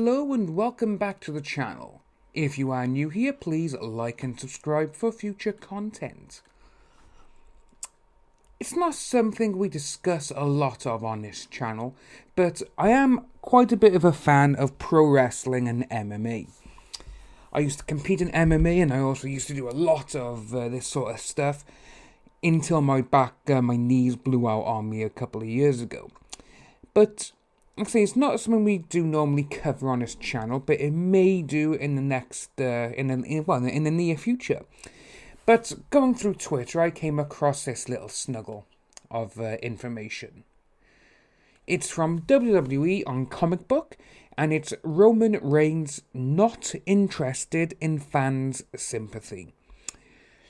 Hello and welcome back to the channel. If you are new here, please like and subscribe for future content. It's not something we discuss a lot of on this channel, but I am quite a bit of a fan of pro wrestling and MMA. I used to compete in MMA and I also used to do a lot of this sort of stuff until my knees blew out on me a couple of years ago. But actually, it's not something we do normally cover on this channel, but it may do in the next, in the near future. But going through Twitter, I came across this little snuggle of information. It's from WWE on Comic Book, and it's Roman Reigns not interested in fans' sympathy.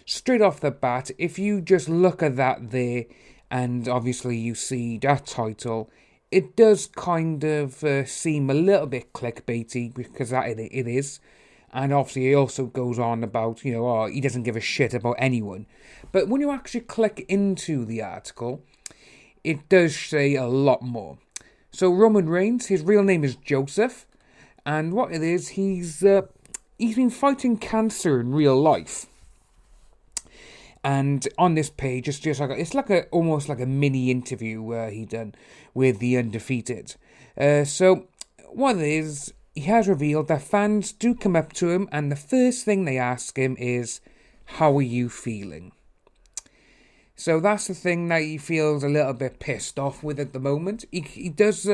Straight off the bat, if you just look at that there, and obviously you see that title, it does kind of seem a little bit clickbaity, because that it is. And obviously it also goes on about, he doesn't give a shit about anyone. But when you actually click into the article, it does say a lot more. So Roman Reigns, his real name is Joseph. And what it is, he's been fighting cancer in real life. And on this page, it's almost like a mini interview he done with the Undefeated. So what it is, he has revealed that fans do come up to him, and the first thing they ask him is, "How are you feeling?" So that's the thing that he feels a little bit pissed off with at the moment. He thinks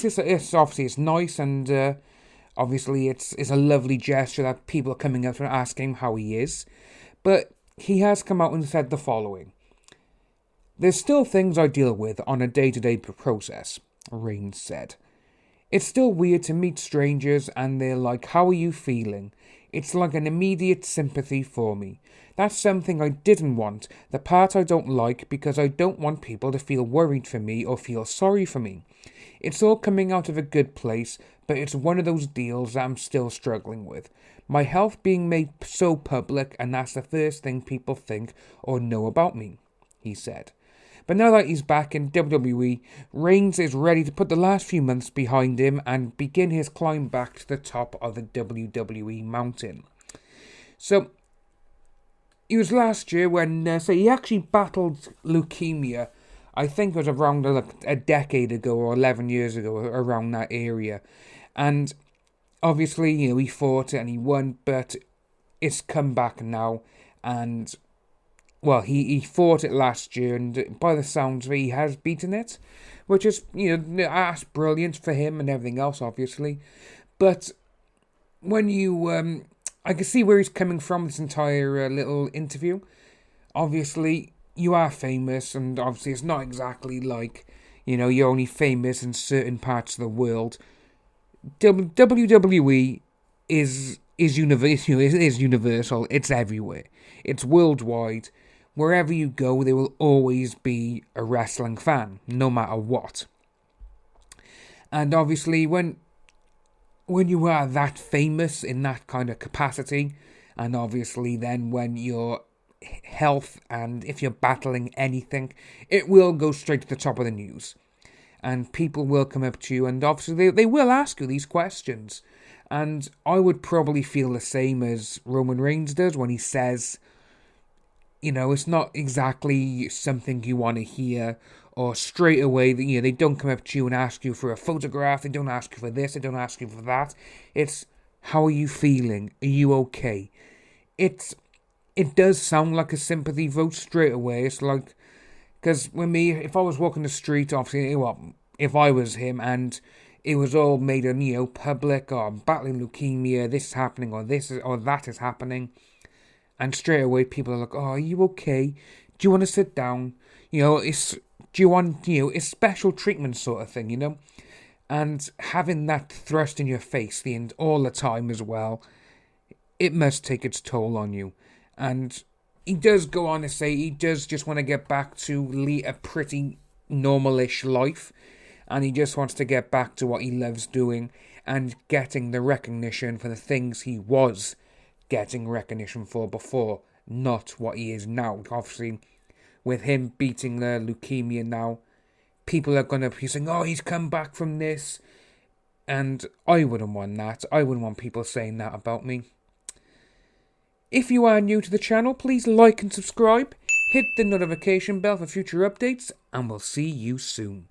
it's obviously it's nice, and obviously it's a lovely gesture that people are coming up to and asking him how he is, but he has come out and said the following. "There's still things I deal with on a day-to-day process," Reigns said. "It's still weird to meet strangers and they're like, 'How are you feeling?' It's like an immediate sympathy for me. That's something I didn't want, the part I don't like, because I don't want people to feel worried for me or feel sorry for me. It's all coming out of a good place, but it's one of those deals that I'm still struggling with. My health being made so public, and that's the first thing people think or know about me," he said. But now that he's back in WWE, Reigns is ready to put the last few months behind him and begin his climb back to the top of the WWE mountain. So, it was last year when he actually battled leukemia. I think it was around a decade ago or 11 years ago, around that area. And obviously, he fought it and he won, but it's come back now. And, well, he fought it last year, and by the sounds of it, he has beaten it, which is, that's brilliant for him and everything else, obviously. But when I can see where he's coming from, this entire little interview. Obviously, you are famous, and obviously it's not exactly like, you're only famous in certain parts of the world. WWE is universal. It's everywhere. It's worldwide. Wherever you go, there will always be a wrestling fan, no matter what. And obviously, when you are that famous in that kind of capacity, and obviously then when your health and if you're battling anything, it will go straight to the top of the news. And people will come up to you, and obviously they will ask you these questions. And I would probably feel the same as Roman Reigns does when he says, it's not exactly something you want to hear, or straight away, they don't come up to you and ask you for a photograph, they don't ask you for this, they don't ask you for that. It's, "How are you feeling? Are you okay?" It does sound like a sympathy vote straight away. It's like, because if I was walking the street, obviously, if I was him and it was all made public, or I'm battling leukemia, this is happening, or that is happening, and straight away people are like, "Oh, are you okay? Do you want to sit down? It's special treatment sort of thing, And having that thrust in your face all the time as well, it must take its toll on you. And he does go on to say he does just want to get back to lead a pretty normal-ish life, and he just wants to get back to what he loves doing and getting the recognition for the things he was getting recognition for before, not what he is now. Obviously, with him beating the leukemia now, people are going to be saying, "Oh, he's come back from this," And I wouldn't want that. I wouldn't want people saying that about me. If you are new to the channel, please like and subscribe. Hit the notification bell for future updates, and we'll see you soon.